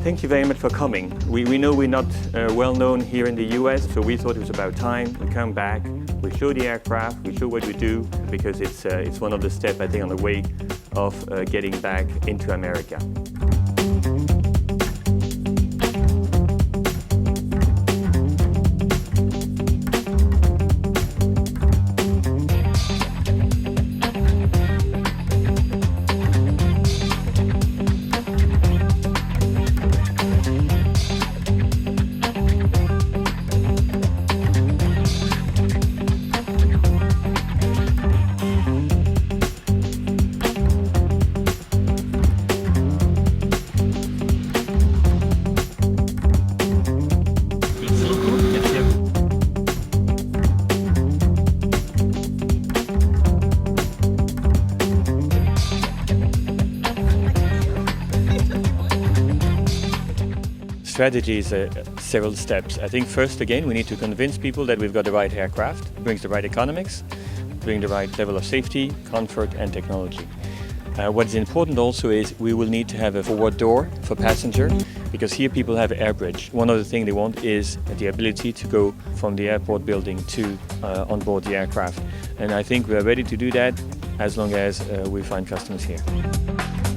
Thank you very much for coming. We know we're not well known here in the US, so we thought it was about time we come back, we show the aircraft, we show what we do, because it's one of the steps, I think, on the way of getting back into America. Strategy is several steps. I think first, again, we need to convince people that we've got the right aircraft, brings the right economics, brings the right level of safety, comfort and technology. What is important also is we will need to have a forward door for passenger, because here people have air bridge. One of the things they want is the ability to go from the airport building to on board the aircraft. And I think we're ready to do that as long as we find customers here.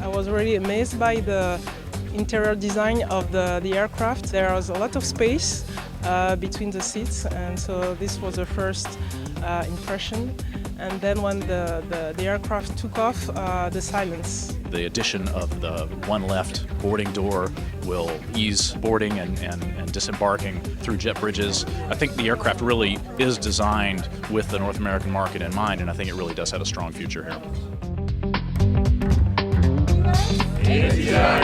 I was really amazed by the interior design of the aircraft. There was a lot of space between the seats, and so this was the first impression. And then when the aircraft took off, the silence. The addition of the one left boarding door will ease boarding and disembarking through jet bridges. I think the aircraft really is designed with the North American market in mind, and I think it really does have a strong future here. ATR.